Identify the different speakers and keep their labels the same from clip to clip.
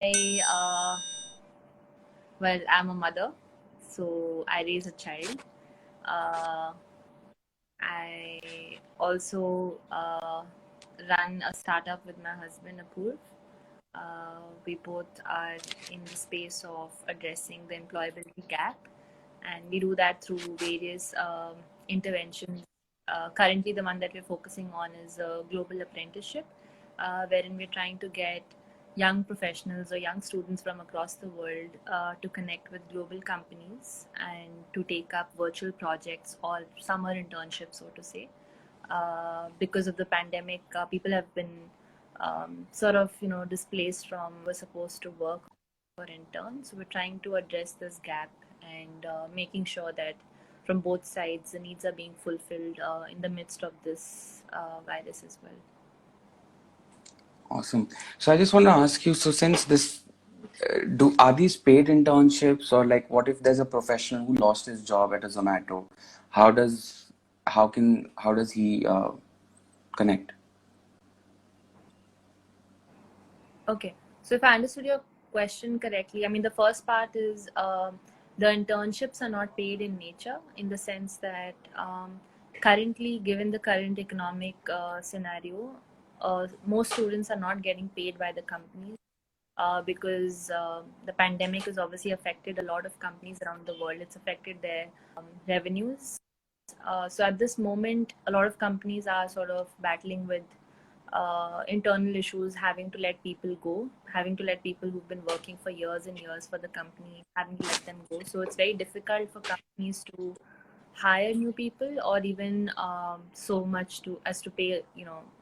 Speaker 1: I'm a mother, so I raise a child. Uh, I also run a startup with my husband, Apurv. We both are in the space of addressing the employability gap, and we do that through various interventions. Currently, the one that we're focusing on is a global apprenticeship, wherein we're trying to get young professionals or young students from across the world to connect with global companies and to take up virtual projects or summer internships, so to say. Because of the pandemic, people have been sort of displaced from were supposed to work or intern. So we're trying to address this gap and making sure that from both sides the needs are being fulfilled in the midst of this virus as well.
Speaker 2: Awesome. So I just want to ask you, so since this, are these paid internships, or like what if there's a professional who lost his job at a Zomato? How does how does he connect?
Speaker 1: Okay, so if I understood your question correctly, I mean the first part is the internships are not paid in nature, in the sense that currently, given the current economic scenario, most students are not getting paid by the companies because the pandemic has obviously affected a lot of companies around the world. It's affected their revenues. So at this moment, a lot of companies are sort of battling with internal issues, having to let people go, having to let people who've been working for years and years for the company, having to let them go. So it's very difficult for companies to hire new people, or even so much to as to pay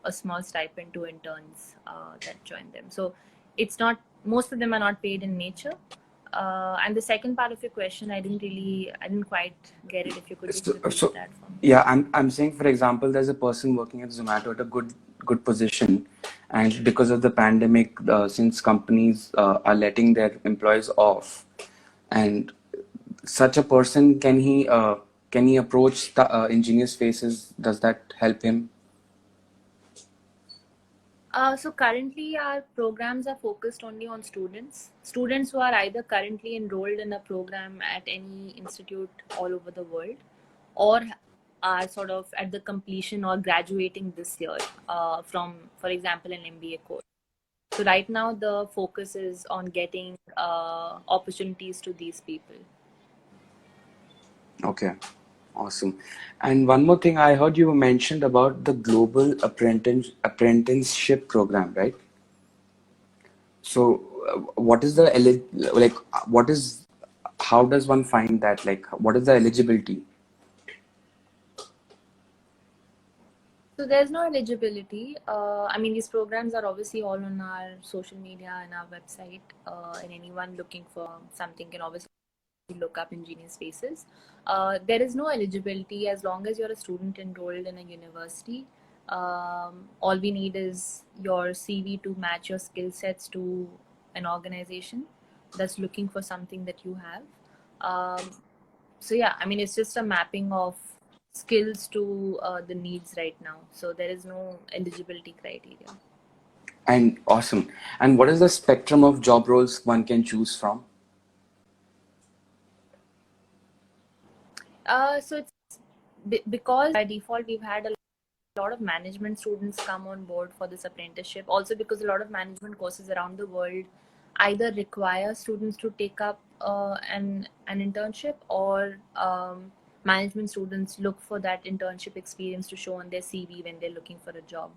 Speaker 1: a small stipend to interns that join them. So it's not, most of them are not paid in nature. And the second part of your question, I didn't quite get it. If you could just
Speaker 2: So,
Speaker 1: repeat
Speaker 2: so
Speaker 1: that for me.
Speaker 2: yeah, I'm saying, for example, there's a person working at Zomato at a good position, and because of the pandemic, since companies are letting their employees off, and such a person, can he approach the Ingenious Faces? Does that help him?
Speaker 1: So currently our programs are focused only on students who are either currently enrolled in a program at any institute all over the world, or are sort of at the completion or graduating this year from, for example, an MBA course. So right now the focus is on getting opportunities to these people.
Speaker 2: Okay, awesome. And one more thing, I heard you mentioned about the global apprenticeship program, right? So, what is the like? What is how does one find that? Like, what is the eligibility?
Speaker 1: So there's no eligibility. I mean, these programs are obviously all on our social media and our website, and anyone looking for something can obviously look up Ingenious Faces. There is no eligibility as long as you're a student enrolled in a university. All we need is your CV to match your skill sets to an organization that's looking for something that you have. Um, so yeah, I mean, it's just a mapping of skills to the needs right now. So there is no eligibility criteria.
Speaker 2: And awesome. And what is the spectrum of job roles one can choose from?
Speaker 1: So it's because by default we've had a lot of management students come on board for this apprenticeship. Also because a lot of management courses around the world either require students to take up an internship, or management students look for that internship experience to show on their CV when they're looking for a job.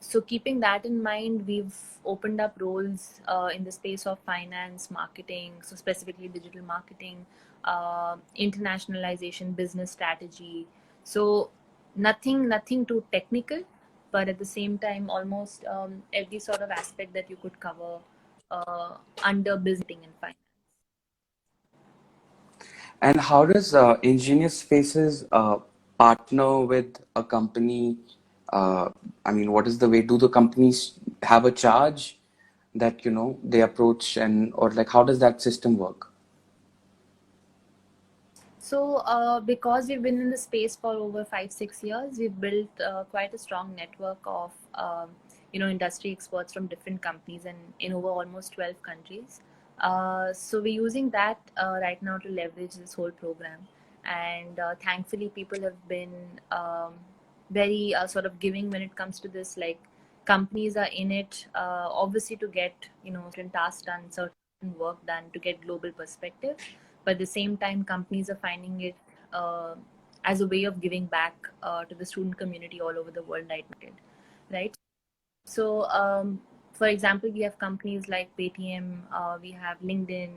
Speaker 1: So keeping that in mind, we've opened up roles in the space of finance, marketing, so specifically digital marketing, internationalization, business strategy. So nothing too technical, but at the same time, almost every sort of aspect that you could cover under business and finance.
Speaker 2: And how does Ingenious Faces partner with a company? Uh, I mean, what is the way? Do the companies have a charge that they approach, and or like how does that system work?
Speaker 1: So, because we've been in the space for over 5, 6 years, we've built quite a strong network of industry experts from different companies and in over almost 12 countries. So we're using that right now to leverage this whole program. And thankfully, people have been very sort of giving when it comes to this. Like, companies are in it, obviously, to get certain tasks done, certain work done, to get global perspective. But at the same time, companies are finding it as a way of giving back to the student community all over the world, right? So, for example, we have companies like Paytm, we have LinkedIn,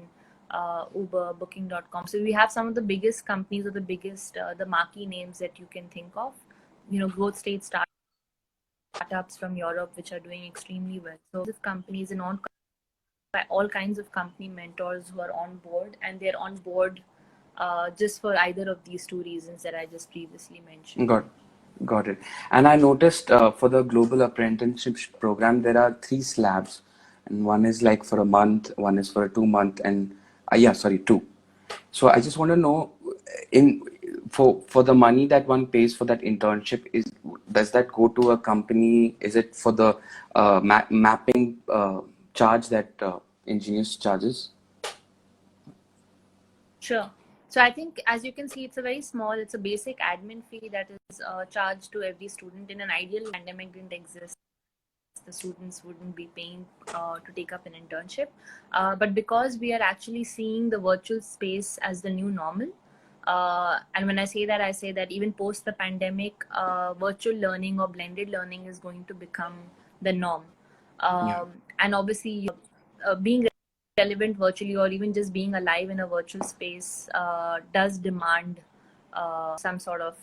Speaker 1: Uber, Booking.com. So we have some of the biggest companies or the biggest, the marquee names that you can think of, growth stage startups from Europe, which are doing extremely well. So companies and all kinds of company mentors who are on board, and they're on board just for either of these two reasons that I just previously mentioned.
Speaker 2: Got it. And I noticed for the global apprenticeship program, there are three slabs, and one is like for a month, one is for a 2 month, and yeah, sorry, two. So I just want to know, in for the money that one pays for that internship, does that go to a company? Is it for the mapping charge that Ingenious charges?
Speaker 1: Sure. So I think, as you can see, it's a very small, it's a basic admin fee that is charged to every student. In an ideal pandemic didn't exist, the students wouldn't be paying to take up an internship. But because we are actually seeing the virtual space as the new normal, and when I say that even post the pandemic, virtual learning or blended learning is going to become the norm.
Speaker 2: Yeah.
Speaker 1: And obviously, being relevant virtually or even just being alive in a virtual space does demand some sort of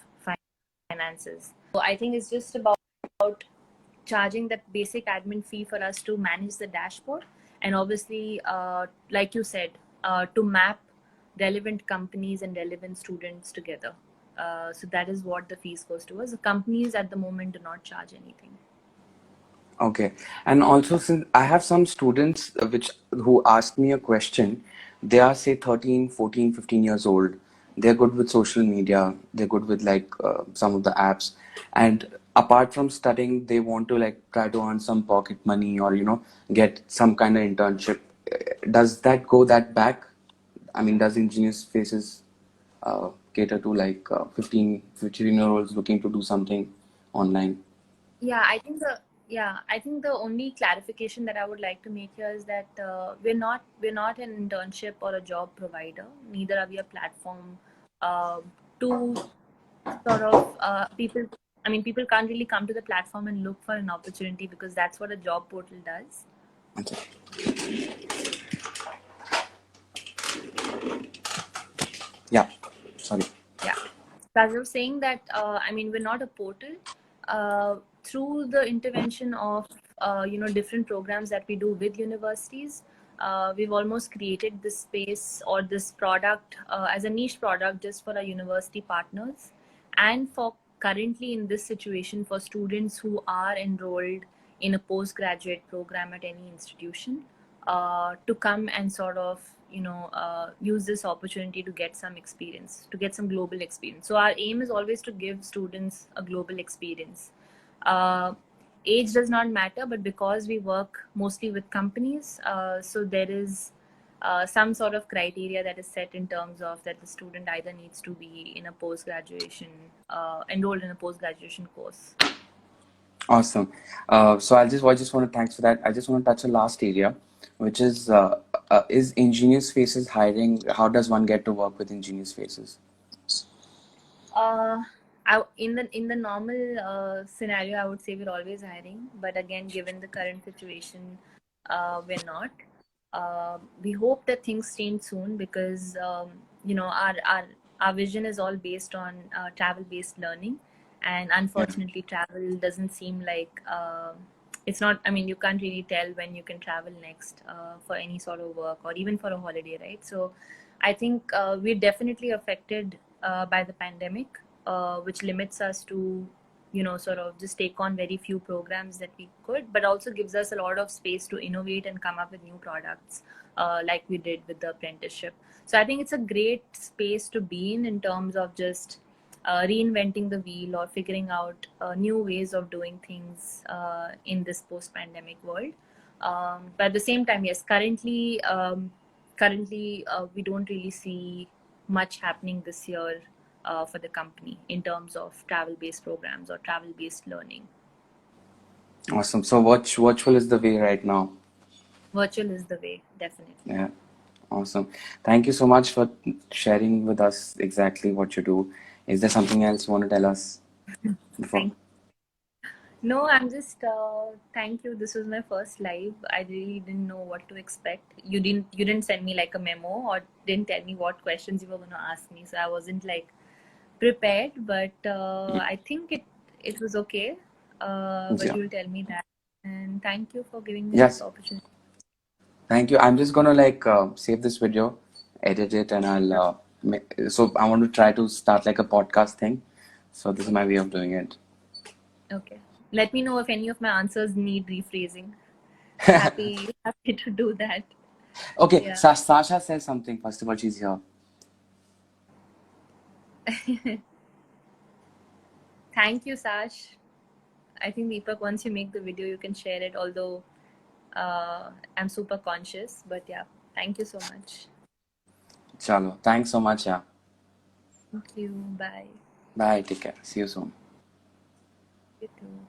Speaker 1: finances. So I think it's just about charging that basic admin fee for us to manage the dashboard, and obviously, like you said, to map relevant companies and relevant students together. So that is what the fees goes towards. The companies at the moment do not charge anything.
Speaker 2: Okay. And also, since I have some students who ask me a question, they are say 13, 14, 15 years old. They're good with social media. They're good with like some of the apps. And apart from studying, they want to like try to earn some pocket money or, get some kind of internship. Does that go that back? I mean, does Ingenious Faces cater to like 15-year-olds looking to do something online?
Speaker 1: Yeah, I think the only clarification that I would like to make here is that we're not an internship or a job provider. Neither are we a platform uh, to sort of people. I mean, people can't really come to the platform and look for an opportunity, because that's what a job portal does.
Speaker 2: Yeah. Sorry.
Speaker 1: Yeah. So as I was saying that, I mean, we're not a portal. Through the intervention of, different programs that we do with universities, we've almost created this space or this product as a niche product just for our university partners, and for currently in this situation for students who are enrolled in a postgraduate program at any institution, to come and sort of use this opportunity to get some experience, to get some global experience. So our aim is always to give students a global experience. uh, Age does not matter, but because we work mostly with companies, so there is some sort of criteria that is set in terms of that the student either needs to be in a post graduation, enrolled in a post graduation course.
Speaker 2: Awesome. So I just want to thanks for that. I just want to touch a last area, which is Ingenious Faces hiring. How does one get to work with Ingenious Faces?
Speaker 1: Uh, in the normal scenario, I would say we're always hiring, but again, given the current situation, we're not. We hope that things change soon, because our vision is all based on travel-based learning, and
Speaker 2: Yeah.
Speaker 1: unfortunately, travel doesn't seem like it's not. I mean, you can't really tell when you can travel next for any sort of work or even for a holiday, right? So, I think we're definitely affected by the pandemic, which limits us to, sort of just take on very few programs that we could, but also gives us a lot of space to innovate and come up with new products, like we did with the apprenticeship. So I think it's a great space to be in terms of just reinventing the wheel or figuring out new ways of doing things in this post-pandemic world. But at the same time, yes, currently we don't really see much happening this year for the company in terms of travel-based programs or travel-based learning.
Speaker 2: Awesome. So virtual is the way right now.
Speaker 1: Virtual is the way, definitely.
Speaker 2: Yeah. Awesome. Thank you so much for sharing with us exactly what you do. Is there something else you want to tell us before?
Speaker 1: Thank No, I'm just thank you. This was my first live. I really didn't know what to expect. You didn't send me like a memo or didn't tell me what questions you were going to ask me. So I wasn't like prepared, but I think it was okay. But
Speaker 2: Yeah.
Speaker 1: you'll tell me that. And thank you for giving me this
Speaker 2: Yes.
Speaker 1: opportunity.
Speaker 2: Thank you. I'm just gonna like save this video, edit it, and I'll. So I want to try to start like a podcast thing. So this is my way of doing it.
Speaker 1: Okay. Let me know if any of my answers need rephrasing. Happy to do that.
Speaker 2: Okay,
Speaker 1: Yeah.
Speaker 2: Sasha says something. First of all, she's here.
Speaker 1: Thank you, Sash. I think Deepak, once you make the video, you can share it. Although I'm super conscious, but yeah, thank you so much.
Speaker 2: Chalo. Thanks so much. Yeah.
Speaker 1: Thank you. Bye.
Speaker 2: Bye. Take care. See you soon.
Speaker 1: You too.